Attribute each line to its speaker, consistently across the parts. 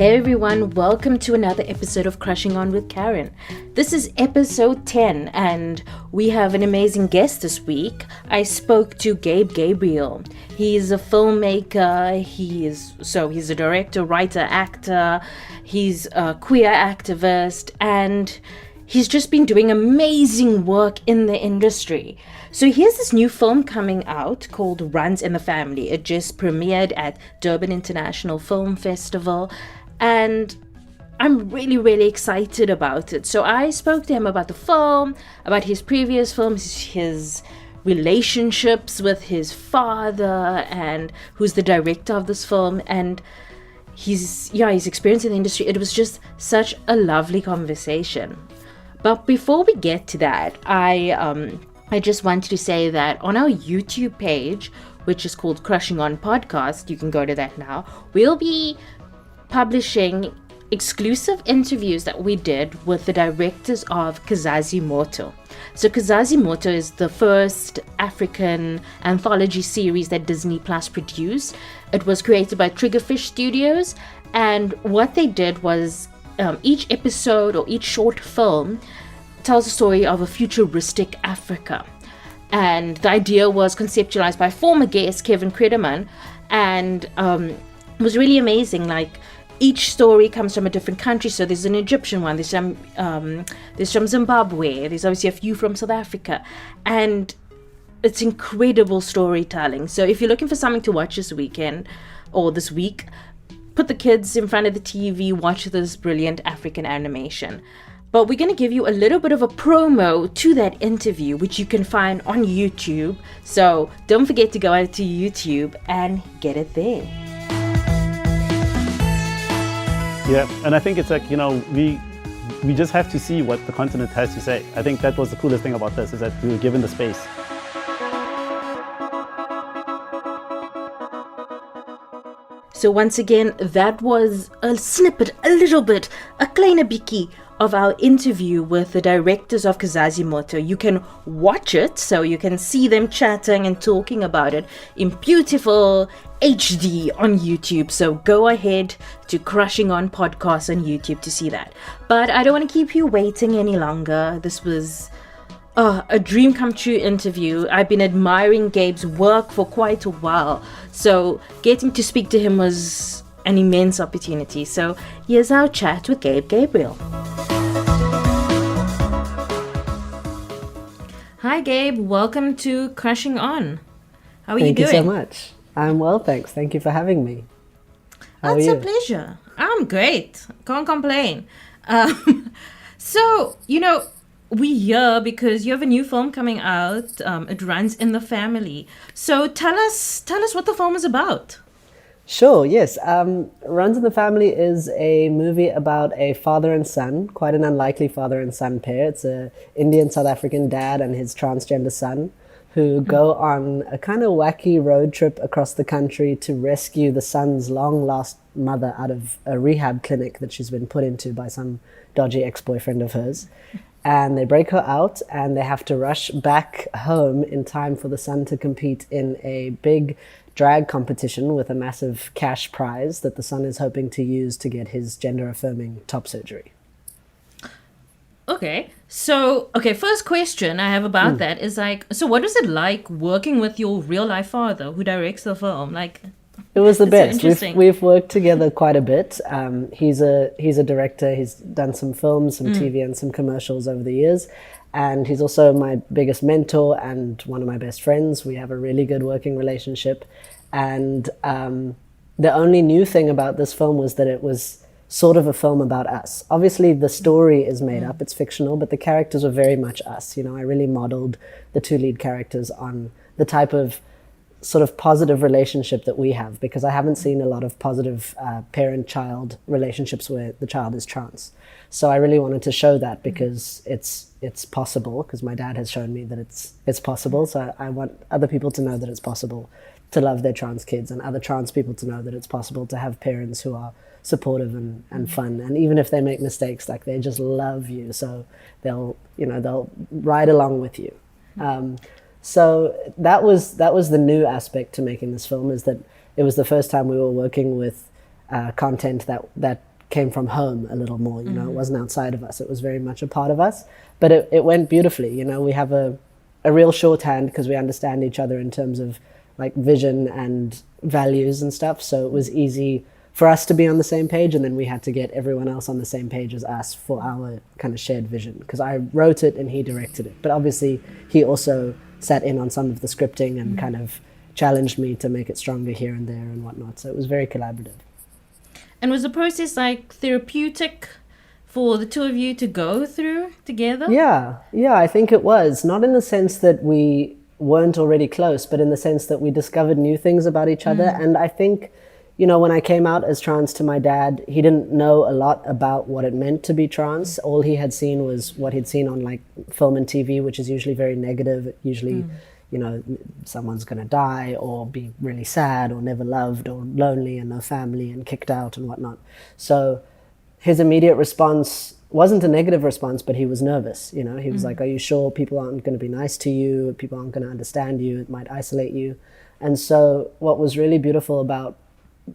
Speaker 1: Hey everyone, welcome to another episode of Crushing On with Karen. This is episode 10 and we have an amazing guest this week. I spoke to Gabe Gabriel. He's a filmmaker, he's a director, writer, actor, he's a queer activist, and he's just been doing amazing work in the industry. So here's this new film coming out called Runs in the Family. It just premiered at Durban International Film Festival, and I'm really, really excited about it. So I spoke to him about the film, about his previous films, his relationships with his father, and who's the director of this film, and his experience in the industry. It was just such a lovely conversation. But before we get to that, I just wanted to say that on our YouTube page, which is called Crushing On Podcast, you can go to that now, we'll be publishing exclusive interviews that we did with the directors of Kazazi Moto. So Kazazi Moto is the first African anthology series that Disney Plus produced. It was created by Triggerfish Studios, and what they did was each episode or each short film tells the story of a futuristic Africa. And the idea was conceptualized by former guest Kevin Kretterman, and it was really amazing. Like, each story comes from a different country. So there's an Egyptian one, there's from Zimbabwe, there's obviously a few from South Africa, and it's incredible storytelling. So if you're looking for something to watch this weekend or this week, put the kids in front of the TV, watch this brilliant African animation. But we're going to give you a little bit of a promo to that interview, which you can find on YouTube. So don't forget to go out to YouTube and get it there.
Speaker 2: Yeah, and I think it's like, we just have to see what the continent has to say. I think that was the coolest thing about this, is that we were given the space.
Speaker 1: So once again, that was a snippet, a little bit, a kleine bietjie of our interview with the directors of Kazazi Moto. You can watch it, so you can see them chatting and talking about it in beautiful HD on YouTube. So go ahead to Crushing On Podcast on YouTube to see that. But I don't want to keep you waiting any longer. This was a dream come true interview. I've been admiring Gabe's work for quite a while, so getting to speak to him was an immense opportunity. So here's our chat with Gabe Gabriel. Hi Gabe, welcome to Crushing On. How are you doing?
Speaker 3: Thank you so much. I'm well, thanks. Thank you for having me. How are you?
Speaker 1: It's a pleasure. I'm great. Can't complain. So, we here because you have a new film coming out. It Runs in the Family. So tell us what the film is about.
Speaker 3: Sure, yes. Runs in the Family is a movie about a father and son, quite an unlikely father and son pair. It's an Indian South African dad and his transgender son who go on a kind of wacky road trip across the country to rescue the son's long-lost mother out of a rehab clinic that she's been put into by some dodgy ex-boyfriend of hers. And they break her out and they have to rush back home in time for the son to compete in a big drag competition with a massive cash prize that the son is hoping to use to get his gender-affirming top surgery.
Speaker 1: Okay, so, first question I have about that is so what was it like working with your real-life father who directs the film?
Speaker 3: It was the best.
Speaker 1: So
Speaker 3: we've worked together quite a bit. He's a director. He's done some films, some TV, and some commercials over the years. And he's also my biggest mentor and one of my best friends. We have a really good working relationship. And the only new thing about this film was that it was sort of a film about us. Obviously, the story is made up. It's fictional, but the characters are very much us. I really modeled the two lead characters on the type of sort of positive relationship that we have, because I haven't seen a lot of positive parent-child relationships where the child is trans. So I really wanted to show that because it's possible, because my dad has shown me that it's possible. So I want other people to know that it's possible to love their trans kids, and other trans people to know that it's possible to have parents who are supportive and fun. And even if they make mistakes, they just love you. So they'll ride along with you. So that was the new aspect to making this film, is that it was the first time we were working with content that came from home a little more, you know, it wasn't outside of us, it was very much a part of us. But it went beautifully, you know, we have a real shorthand because we understand each other in terms of like vision and values and stuff. So it was easy for us to be on the same page, and then we had to get everyone else on the same page as us for our kind of shared vision, because I wrote it and he directed it. But obviously he also sat in on some of the scripting and kind of challenged me to make it stronger here and there and whatnot. So it was very collaborative.
Speaker 1: And was the process like therapeutic for the two of you to go through together?
Speaker 3: Yeah, I think it was. Not in the sense that we weren't already close, but in the sense that we discovered new things about each other. And I think, you know, when I came out as trans to my dad, he didn't know a lot about what it meant to be trans. All he had seen was what he'd seen on like film and TV, which is usually very negative. Usually, you know, someone's going to die or be really sad or never loved or lonely and no family and kicked out and whatnot. So his immediate response wasn't a negative response, but he was nervous. You know, he was like, are you sure people aren't going to be nice to you? People aren't going to understand you. It might isolate you. And so what was really beautiful about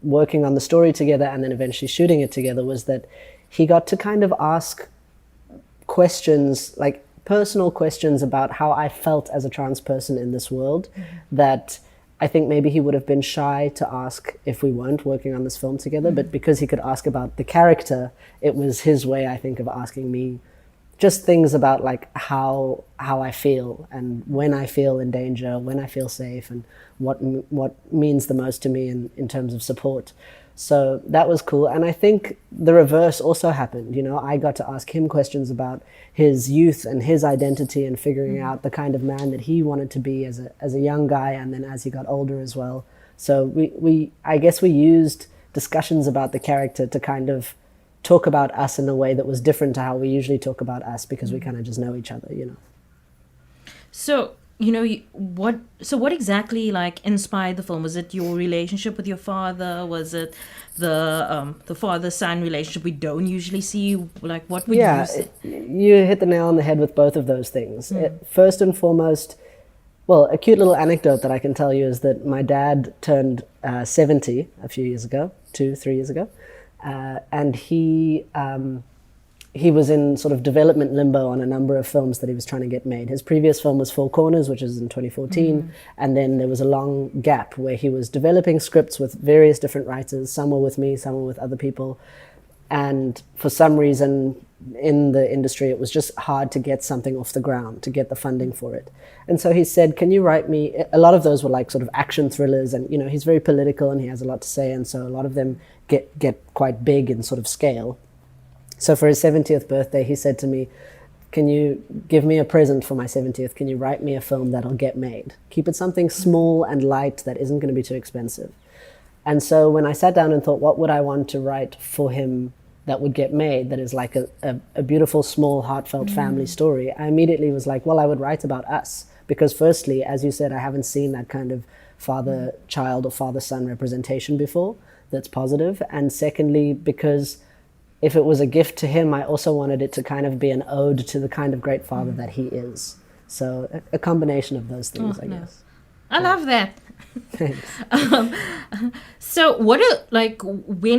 Speaker 3: working on the story together and then eventually shooting it together was that he got to kind of ask questions, like personal questions about how I felt as a trans person in this world that I think maybe he would have been shy to ask if we weren't working on this film together. But because he could ask about the character, it was his way, I think, of asking me just things about like how I feel and when I feel in danger, when I feel safe, and what means the most to me in terms of support. So that was cool. And I think the reverse also happened. You know, I got to ask him questions about his youth and his identity and figuring out the kind of man that he wanted to be as a young guy, and then as he got older as well. So I guess we used discussions about the character to kind of talk about us in a way that was different to how we usually talk about us, because we kind of just know each other, you know.
Speaker 1: So, you know, what exactly like inspired the film? Was it your relationship with your father? Was it the father-son relationship we don't usually see? Like, what would you say?
Speaker 3: You hit the nail on the head with both of those things. First and foremost, well, a cute little anecdote that I can tell you is that my dad turned 70 a few years ago, 3 years ago. And he was in sort of development limbo on a number of films that he was trying to get made. His previous film was Four Corners, which was in 2014. And then there was a long gap where he was developing scripts with various different writers. Some were with me, some were with other people. And for some reason in the industry, it was just hard to get something off the ground, to get the funding for it. And so he said, can you write me, a lot of those were like sort of action thrillers, and, you know, he's very political and he has a lot to say. And so a lot of them get quite big in sort of scale. So for his 70th birthday, he said to me, can you give me a present for my 70th? Can you write me a film that'll get made? Keep it something small and light that isn't going to be too expensive. And so when I sat down and thought, what would I want to write for him that would get made, that is like a beautiful, small, heartfelt family story, I immediately was like, well, I would write about us. Because firstly, as you said, I haven't seen that kind of father-child or father-son representation before that's positive. And secondly, because if it was a gift to him, I also wanted it to kind of be an ode to the kind of great father that he is. So a combination of those things, I guess.
Speaker 1: I love that.
Speaker 3: Thanks.
Speaker 1: So when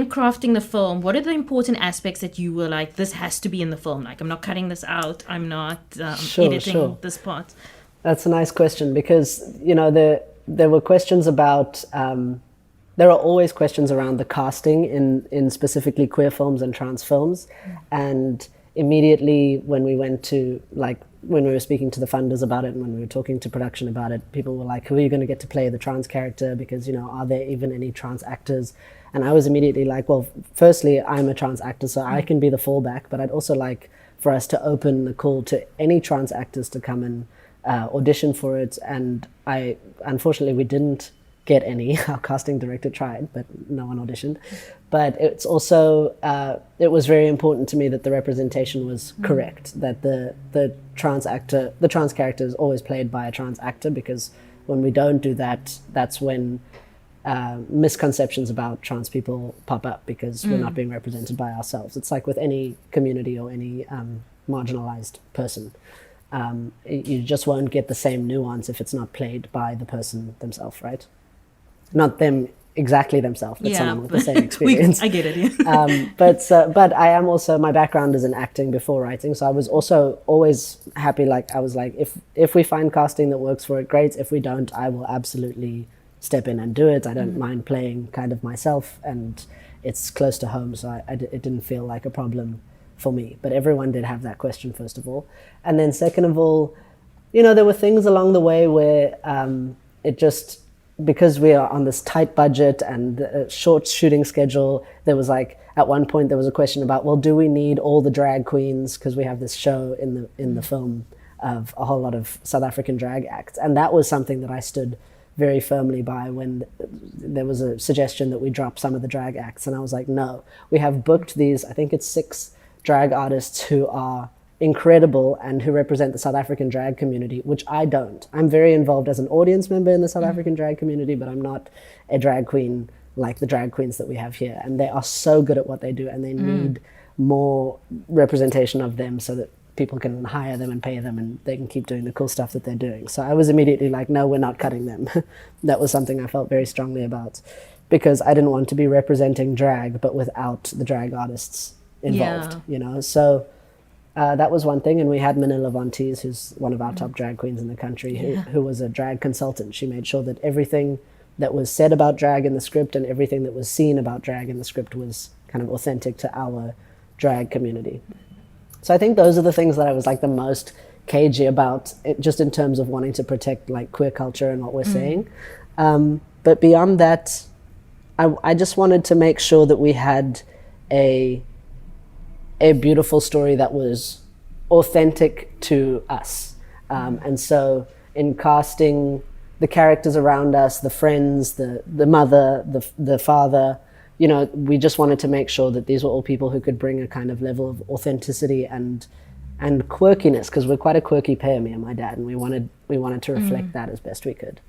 Speaker 1: crafting the film, what are the important aspects that you were like, this has to be in the film? Like, I'm not cutting this out. I'm not editing this part.
Speaker 3: That's a nice question, because, you know, there were questions about, there are always questions around the casting in specifically queer films and trans films. And immediately when we were speaking to the funders about it and when we were talking to production about it, people were like, who are you going to get to play the trans character? Because, you know, are there even any trans actors? And I was immediately like, well, firstly, I'm a trans actor, so I can be the fallback, but I'd also like for us to open the call to any trans actors to come and audition for it. And unfortunately, we didn't get any. Our casting director tried, but no one auditioned. But it's also, it was very important to me that the representation was correct, that the trans character is always played by a trans actor, because when we don't do that, that's when misconceptions about trans people pop up, because we're not being represented by ourselves. It's like with any community or any marginalized person. You just won't get the same nuance if it's not played by the person themselves, right? Not them exactly themselves, but
Speaker 1: Yeah.
Speaker 3: someone with the same experience.
Speaker 1: I get it. Yeah.
Speaker 3: But I am also, my background is in acting before writing, so I was also always happy. Like I was like, if we find casting that works for it, great. If we don't, I will absolutely step in and do it. I don't mind playing kind of myself, and it's close to home, so it didn't feel like a problem for me. But everyone did have that question, first of all. And then second of all, there were things along the way where it just, because we are on this tight budget and a short shooting schedule, there was like, at one point there was a question about, well, do we need all the drag queens? Because we have this show in the film of a whole lot of South African drag acts. And that was something that I stood very firmly by when there was a suggestion that we drop some of the drag acts. And I was like, no, we have booked these, I think it's 6 drag artists who are incredible and who represent the South African drag community, which I don't. I'm very involved as an audience member in the South African drag community, but I'm not a drag queen like the drag queens that we have here. And they are so good at what they do, and they need more representation of them so that people can hire them and pay them and they can keep doing the cool stuff that they're doing. So I was immediately like, no, we're not cutting them. That was something I felt very strongly about, because I didn't want to be representing drag but without the drag artists involved. So that was one thing. And we had Manila Vontes, who's one of our top drag queens in the country, who was a drag consultant. She made sure that everything that was said about drag in the script and everything that was seen about drag in the script was kind of authentic to our drag community. So I think those are the things that I was like the most cagey about, just in terms of wanting to protect like queer culture and what we're saying. But beyond that, I just wanted to make sure that we had a beautiful story that was authentic to us. And so in casting the characters around us, the friends, the mother, the father, we just wanted to make sure that these were all people who could bring a kind of level of authenticity and quirkiness, because we're quite a quirky pair, me and my dad, and we wanted to reflect that as best we could.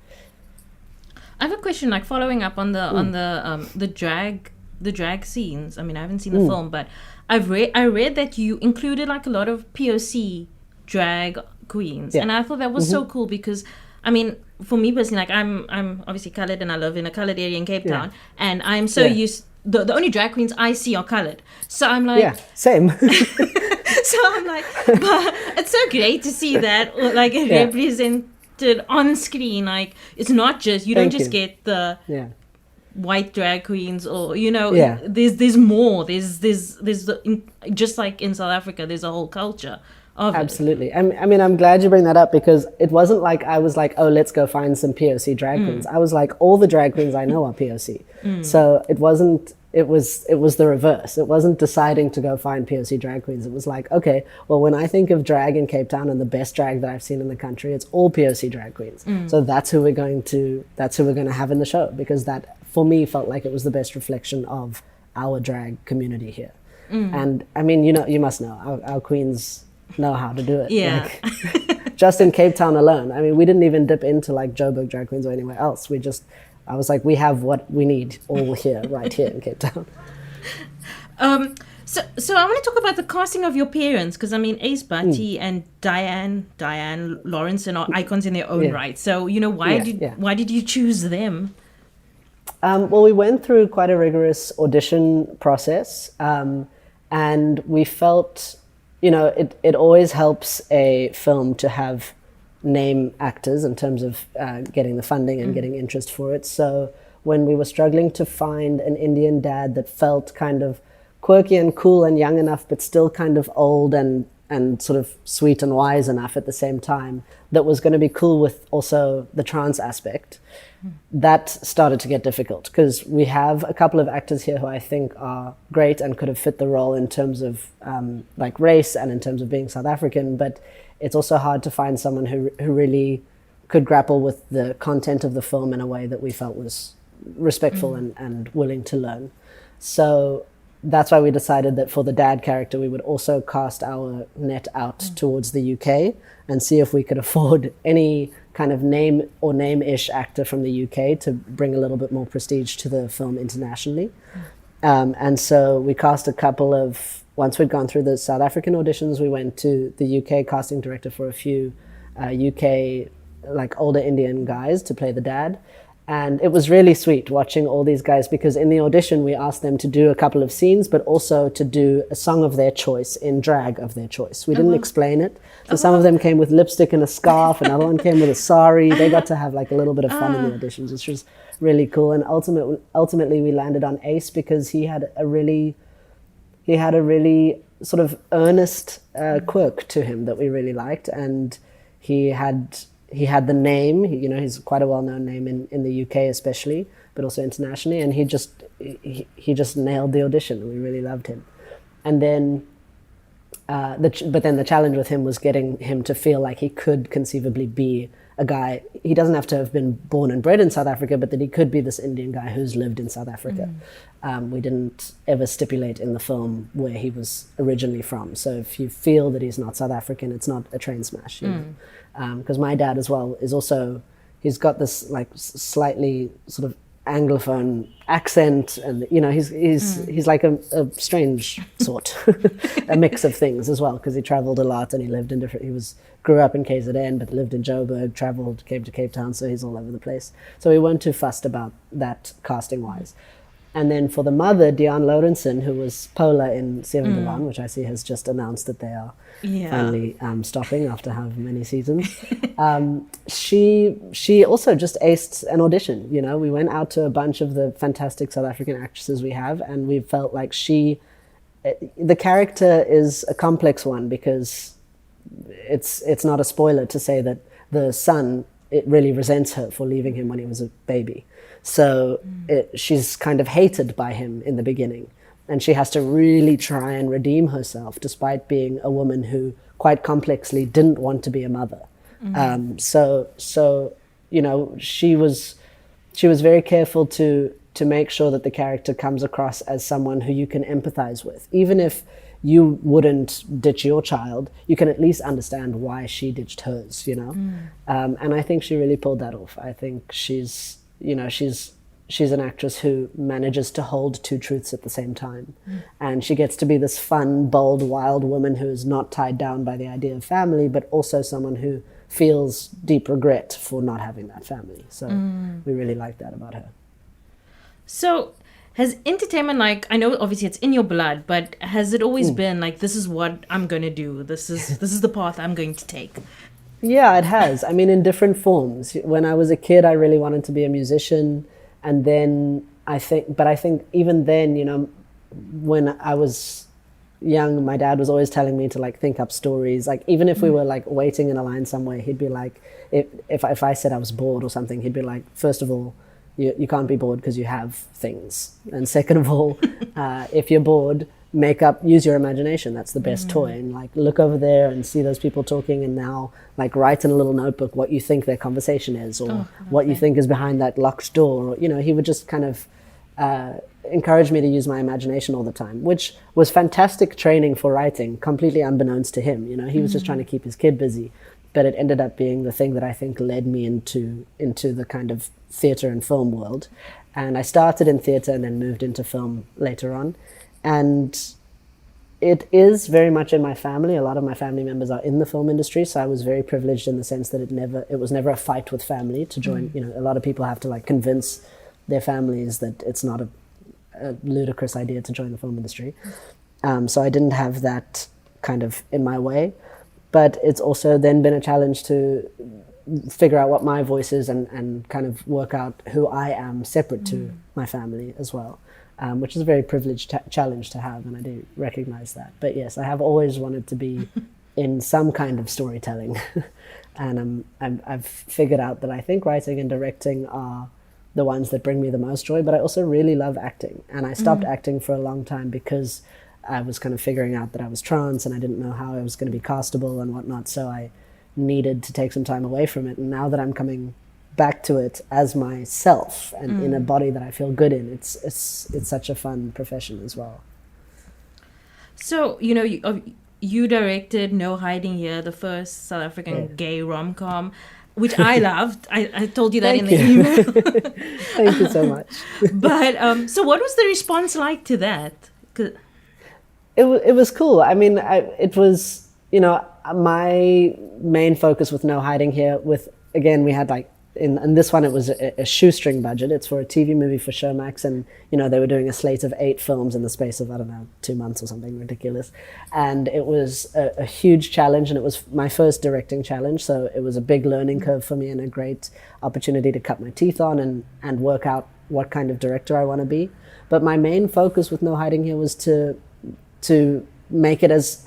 Speaker 1: I have a question, like following up on the drag scenes. I mean, I haven't seen the film, but I read that you included like a lot of POC drag queens, and I thought that was so cool, because I mean, for me personally, like I'm obviously colored and I live in a colored area in Cape Town, and I'm so used. The only drag queens I see are colored, so I'm like,
Speaker 3: same.
Speaker 1: So I'm like, but it's so great to see that like it represented on screen. Like it's not just you don't just get the white drag queens, or there's more. There's just like in South Africa, there's a whole culture.
Speaker 3: Absolutely. I mean, I'm glad you bring that up, because it wasn't like I was like, oh, let's go find some POC drag queens. I was like, all the drag queens I know are POC. So it was the reverse. It wasn't deciding to go find POC drag queens. It was like, okay, well, when I think of drag in Cape Town and the best drag that I've seen in the country, it's all POC drag queens. So that's who we're going to have in the show, because that for me felt like it was the best reflection of our drag community here. And I mean, you must know our queens know how to do it. Like, just in Cape Town alone. I mean, we didn't even dip into like Joburg drag queens or anywhere else. I was like, we have what we need all here, right here in Cape Town.
Speaker 1: So I want to talk about the casting of your parents, because I mean, Ace Bhatti and Diaan Lawrenson are icons in their own right. So why did you choose them?
Speaker 3: Well, we went through quite a rigorous audition process, and we felt, it always helps a film to have name actors in terms of getting the funding and getting interest for it. So when we were struggling to find an Indian dad that felt kind of quirky and cool and young enough, but still kind of old and sort of sweet and wise enough at the same time, that was going to be cool with also the trans aspect, that started to get difficult, because we have a couple of actors here who I think are great and could have fit the role in terms of like race and in terms of being South African, but it's also hard to find someone who really could grapple with the content of the film in a way that we felt was respectful and willing to learn. So that's why we decided that for the dad character, we would also cast our net out towards the UK and see if we could afford any kind of name or name-ish actor from the UK to bring a little bit more prestige to the film internationally. And so we cast a couple of, once we'd gone through the South African auditions, we went to the UK casting director for a few UK like older Indian guys to play the dad. And it was really sweet watching all these guys, because in the audition we asked them to do a couple of scenes, but also to do a song of their choice in drag of their choice. We didn't explain it. So some of them came with lipstick and a scarf, another one came with a sari. They got to have like a little bit of fun in the auditions, which was really cool. And ultimately we landed on Ace because he had a really sort of earnest quirk to him that we really liked, and he had the name. He's quite a well-known name in the UK especially, but also internationally, and he just nailed the audition. We really loved him. And then but then the challenge with him was getting him to feel like he could conceivably be a guy. He doesn't have to have been born and bred in South Africa, but that he could be this Indian guy who's lived in South Africa. We didn't ever stipulate in the film where he was originally from. So if you feel that he's not South African, it's not a train smash. Because my dad as well is also, he's got this like slightly sort of Anglophone accent, and he's like a strange sort, a mix of things as well, because he traveled a lot and he lived in grew up in KZN but lived in Joburg, came to Cape Town, so he's all over the place. So we weren't too fussed about that casting wise. And then for the mother, Diaan Lawrenson, who was Pola in Seven Divan, which I see has just announced that they are finally stopping after however many seasons. She also just aced an audition. We went out to a bunch of the fantastic South African actresses we have, and we felt like the character is a complex one, because it's not a spoiler to say that the son, it really resents her for leaving him when he was a baby. So she's kind of hated by him in the beginning, and she has to really try and redeem herself despite being a woman who quite complexly didn't want to be a mother. So she was very careful to make sure that the character comes across as someone who you can empathize with. Even if you wouldn't ditch your child, you can at least understand why she ditched hers, and I think she really pulled that off. I think she's an actress who manages to hold two truths at the same time. And she gets to be this fun, bold, wild woman who is not tied down by the idea of family, but also someone who feels deep regret for not having that family. So we really like that about her.
Speaker 1: So has entertainment, like, I know obviously it's in your blood, but has it always been like, this is what I'm going to do, this is the path I'm going to take?
Speaker 3: Yeah, it has. I mean, in different forms. When I was a kid, I really wanted to be a musician. And then I think even then, when I was young, my dad was always telling me to like think up stories. Like even if we were like waiting in a line somewhere, he'd be like, if I said I was bored or something, he'd be like, first of all, you can't be bored because you have things. And second of all, if you're bored, use your imagination. That's the best toy. And like look over there and see those people talking, and now like write in a little notebook what you think their conversation is, or what you think is behind that locked door. Or, he would just kind of encourage me to use my imagination all the time, which was fantastic training for writing, completely unbeknownst to him. He was just trying to keep his kid busy, but it ended up being the thing that I think led me into the kind of theatre and film world. And I started in theatre and then moved into film later on. And it is very much in my family. A lot of my family members are in the film industry, so I was very privileged in the sense that it was never a fight with family to join. A lot of people have to like convince their families that it's not a ludicrous idea to join the film industry. So I didn't have that kind of in my way. But it's also then been a challenge to figure out what my voice is and kind of work out who I am separate to my family as well. Which is a very privileged challenge to have, and I do recognize that. But yes, I have always wanted to be in some kind of storytelling, and I've figured out that I think writing and directing are the ones that bring me the most joy. But I also really love acting, and I stopped acting for a long time because I was kind of figuring out that I was trans, and I didn't know how I was going to be castable and whatnot. So I needed to take some time away from it, and now that I'm coming back to it as myself and in a body that I feel good in, it's such a fun profession as well.
Speaker 1: So you directed No Hiding Here, the first South African gay rom-com, which I loved. I told you that in the email.
Speaker 3: Thank you so much.
Speaker 1: But so what was the response like to that?
Speaker 3: It was cool. I mean, it was, my main focus with No Hiding Here, again, we had like in this one, it was a shoestring budget. It's for a TV movie for Showmax, and they were doing a slate of 8 films in the space of, I don't know, 2 months or something ridiculous. And it was a huge challenge, and it was my first directing challenge, so it was a big learning curve for me and a great opportunity to cut my teeth on and work out what kind of director I want to be. But my main focus with No Hiding Here was to make it as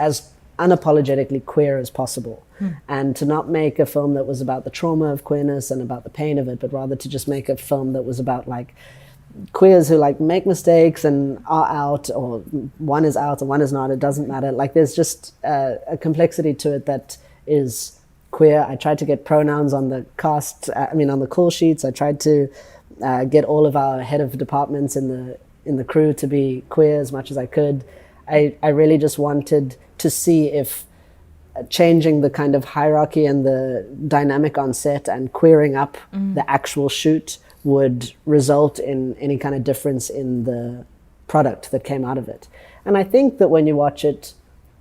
Speaker 3: unapologetically queer as possible, and to not make a film that was about the trauma of queerness and about the pain of it, but rather to just make a film that was about like queers who like make mistakes and are out, or one is out and one is not, it doesn't matter. Like there's just a complexity to it that is queer. I tried to get pronouns on the cast, on the call sheets. I tried to get all of our head of departments in the crew to be queer as much as I could. I really just wanted to see if changing the kind of hierarchy and the dynamic on set and queering up the actual shoot would result in any kind of difference in the product that came out of it. And I think that when you watch it,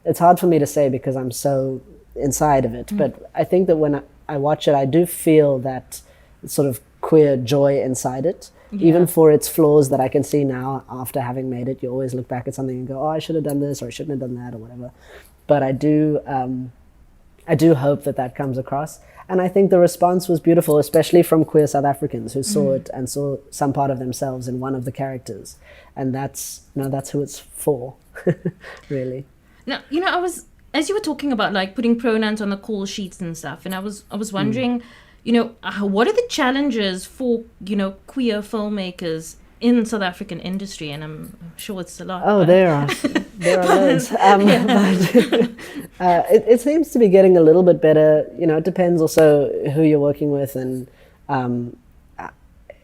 Speaker 3: it's hard for me to say because I'm so inside of it, but I think that when I watch it, I do feel that sort of queer joy inside it. Yeah. Even for its flaws that I can see now after having made it, you always look back at something and go, oh, I should have done this or I shouldn't have done that or whatever. But I do hope that comes across. And I think the response was beautiful, especially from queer South Africans who saw it and saw some part of themselves in one of the characters. And that's who it's for, really.
Speaker 1: Now, I was, as you were talking about like putting pronouns on the call sheets and stuff, and I was wondering, what are the challenges for, queer filmmakers in South African industry? And I'm sure it's a lot.
Speaker 3: Oh, there are loads. But it seems to be getting a little bit better. It depends also who you're working with. And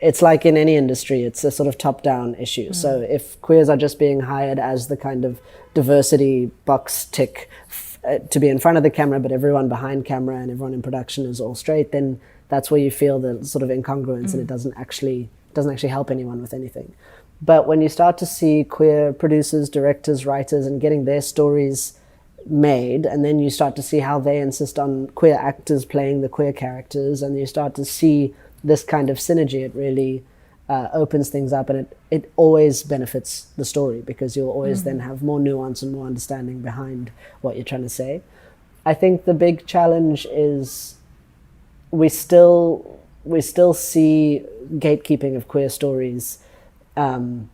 Speaker 3: it's like in any industry, it's a sort of top-down issue. So if queers are just being hired as the kind of diversity box tick to be in front of the camera, but everyone behind camera and everyone in production is all straight, then that's where you feel the sort of incongruence and it doesn't actually help anyone with anything. But when you start to see queer producers, directors, writers, and getting their stories made, and then you start to see how they insist on queer actors playing the queer characters, and you start to see this kind of synergy, it really opens things up, and it always benefits the story because you'll always then have more nuance and more understanding behind what you're trying to say. I think the big challenge is we still see gatekeeping of queer stories on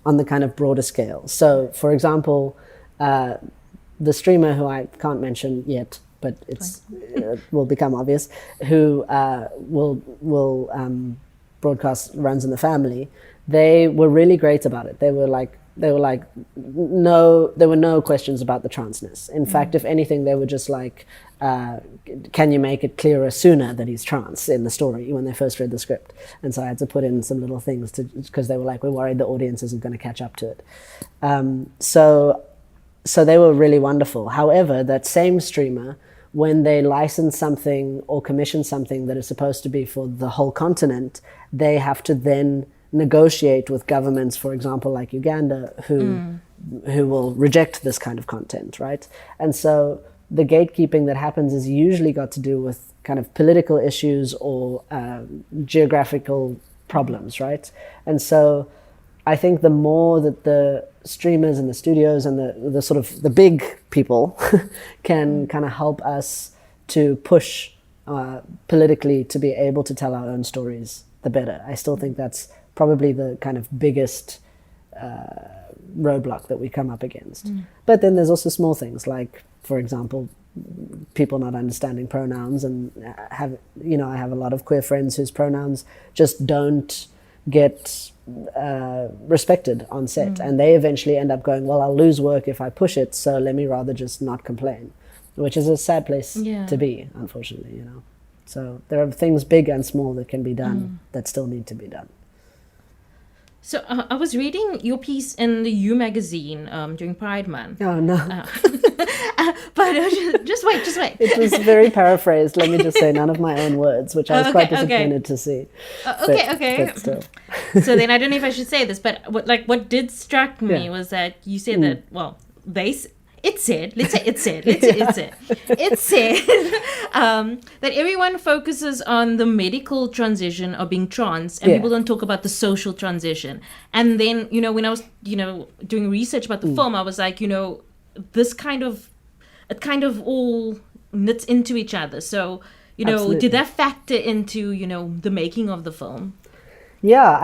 Speaker 3: the kind of broader scale. So, for example, the streamer who I can't mention yet, but it's will become obvious, who will broadcast Runs in the Family, they were really great about it. They were like, no, there were no questions about the transness. In fact, if anything, they were just like, can you make it clearer sooner that he's trans in the story when they first read the script? And so I had to put in some little things because they were like, we're worried the audience isn't going to catch up to it. So they were really wonderful. However, that same streamer, when they license something or commission something that is supposed to be for the whole continent, they have to then negotiate with governments, for example, like Uganda, who will reject this kind of content, right? And so the gatekeeping that happens is usually got to do with kind of political issues or geographical problems, right? And so I think the more that the streamers and the studios and the sort of the big people can kind of help us to push politically to be able to tell our own stories, the better. I still think that's probably the kind of biggest roadblock that we come up against. But then there's also small things like, for example, people not understanding pronouns, and I have a lot of queer friends whose pronouns just don't get respected on set, and they eventually end up going, well, I'll lose work if I push it, so let me rather just not complain, which is a sad place to be, unfortunately, So there are things big and small that can be done that still need to be done.
Speaker 1: So I was reading your piece in the You magazine during Pride Month.
Speaker 3: Oh, no.
Speaker 1: But just wait.
Speaker 3: It was very paraphrased, let me just say, none of my own words, which I was quite disappointed to see.
Speaker 1: Okay.
Speaker 3: But still.
Speaker 1: So then I don't know if I should say this, but what did strike me was that you said that, well, it said that everyone focuses on the medical transition of being trans, and people don't talk about the social transition. And then, when I was, doing research about the film, I was like, it kind of all knits into each other. So,
Speaker 3: Absolutely.
Speaker 1: did that factor into, the making of the film?
Speaker 3: Yeah,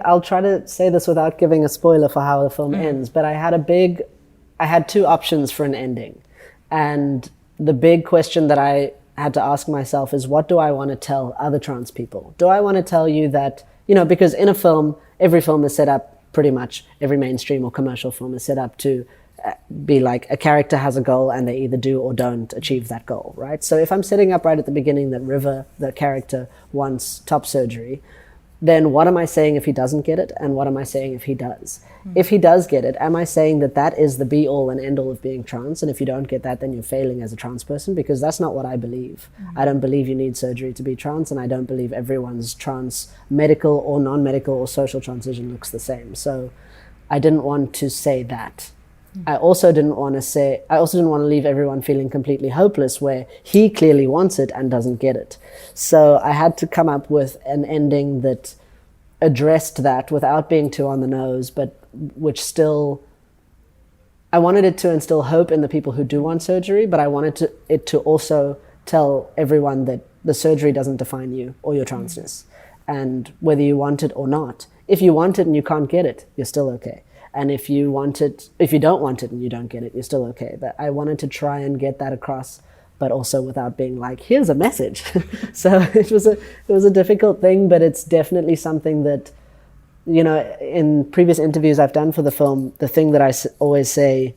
Speaker 3: I'll try to say this without giving a spoiler for how the film ends, but I had two options for an ending. And the big question that I had to ask myself is, what do I want to tell other trans people? Do I want to tell you that, because in a film, every film is set up pretty much, every mainstream or commercial film is set up to be like a character has a goal and they either do or don't achieve that goal, right? So if I'm setting up right at the beginning that River, the character, wants top surgery, then what am I saying if he doesn't get it? And what am I saying if he does? If he does get it, am I saying that that is the be-all and end-all of being trans? And if you don't get that, then you're failing as a trans person? Because that's not what I believe. I don't believe you need surgery to be trans, and I don't believe everyone's trans medical or non-medical or social transition looks the same. So I didn't want to say that. I also didn't want to leave everyone feeling completely hopeless where he clearly wants it and doesn't get it. So I had to come up with an ending that addressed that without being too on the nose, but which still, I wanted it to instill hope in the people who do want surgery, but I wanted it to also tell everyone that the surgery doesn't define you or your transness. And whether you want it or not, if you want it and you can't get it, you're still okay. And if you don't want it and you don't get it, you're still okay. But I wanted to try and get that across, but also without being like, here's a message. So it was a difficult thing, but it's definitely something that, in previous interviews I've done for the film, the thing that I always say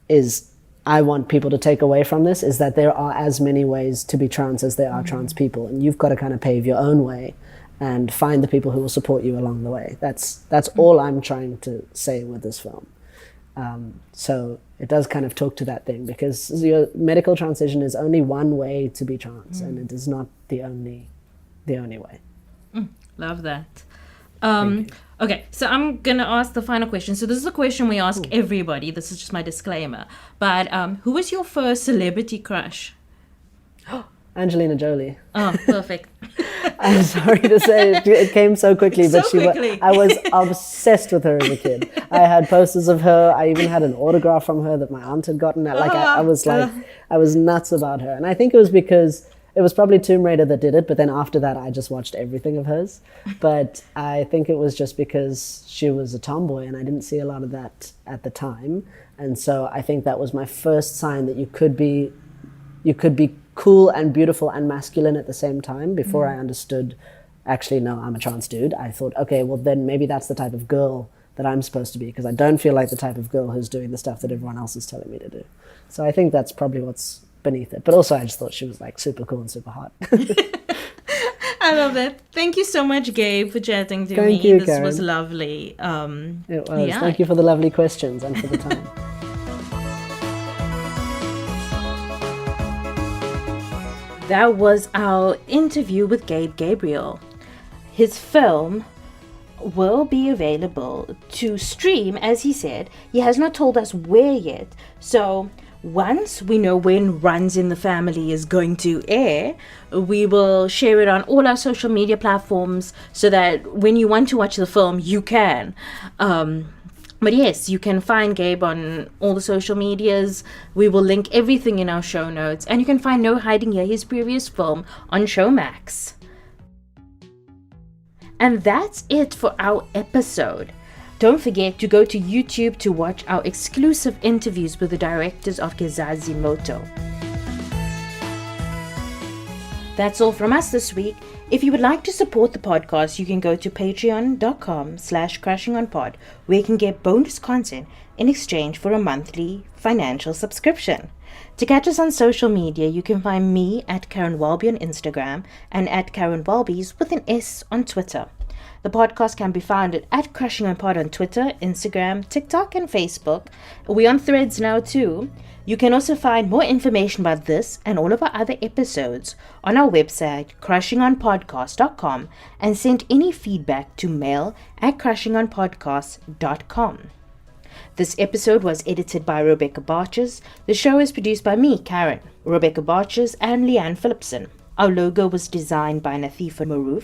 Speaker 3: is I want people to take away from this is that there are as many ways to be trans as there are trans people, and you've got to kind of pave your own way and find the people who will support you along the way. That's all I'm trying to say with this film. So it does kind of talk to that thing, because your medical transition is only one way to be trans, and it is not the only way.
Speaker 1: Love that. Okay, so I'm gonna ask the final question. So this is a question we ask everybody. This is just my disclaimer. But who was your first celebrity crush?
Speaker 3: Angelina Jolie.
Speaker 1: Oh, perfect.
Speaker 3: I'm sorry to say it came so quickly, but I was obsessed with her as a kid. I had posters of her. I even had an autograph from her that my aunt had gotten. I was nuts about her. And I think it was because it was probably Tomb Raider that did it, but then after that I just watched everything of hers. But I think it was just because she was a tomboy and I didn't see a lot of that at the time. And so I think that was my first sign that you could be cool and beautiful and masculine at the same time. Before I understood, actually, no, I'm a trans dude. I thought, okay, well then maybe that's the type of girl that I'm supposed to be, because I don't feel like the type of girl who's doing the stuff that everyone else is telling me to do. So I think that's probably what's beneath it. But also I just thought she was like super cool and super hot.
Speaker 1: I love that. Thank you so much, Gabe, for chatting to me.
Speaker 3: Thank you,
Speaker 1: this
Speaker 3: Karen.
Speaker 1: was lovely.
Speaker 3: It was. Yeah. Thank you for the lovely questions and for the time.
Speaker 1: That was our interview with Gabe Gabriel. His film will be available to stream, as he said. He has not told us where yet. So once we know when Runs in the Family is going to air, we will share it on all our social media platforms so that when you want to watch the film, you can. But yes, you can find Gabe on all the social medias. We will link everything in our show notes. And you can find No Hiding Here, his previous film, on Showmax. And that's it for our episode. Don't forget to go to YouTube to watch our exclusive interviews with the directors of Kizazi Moto. That's all from us this week. If you would like to support the podcast, you can go to patreon.com/crashingonpod, where you can get bonus content in exchange for a monthly financial subscription. To catch us on social media, you can find me at Karen Walby on Instagram and at Karen Walbys with an S on Twitter. The podcast can be found at Crashing on Pod on Twitter, Instagram, TikTok, and Facebook. We're on Threads now too. You can also find more information about this and all of our other episodes on our website, crashingonpodcast.com, and send any feedback to mail@crashingonpodcast.com. This episode was edited by Rebecca Barches. The show is produced by me, Karen, Rebecca Barches, and Leanne Phillipson. Our logo was designed by Nathifa Maroof.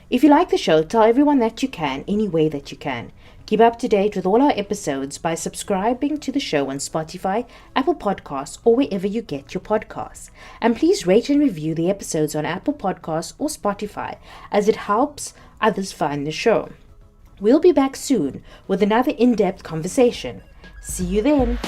Speaker 1: If you like the show, tell everyone that you can, any way that you can. Keep up to date with all our episodes by subscribing to the show on Spotify, Apple Podcasts, or wherever you get your podcasts. And please rate and review the episodes on Apple Podcasts or Spotify, as it helps others find the show. We'll be back soon with another in-depth conversation. See you then.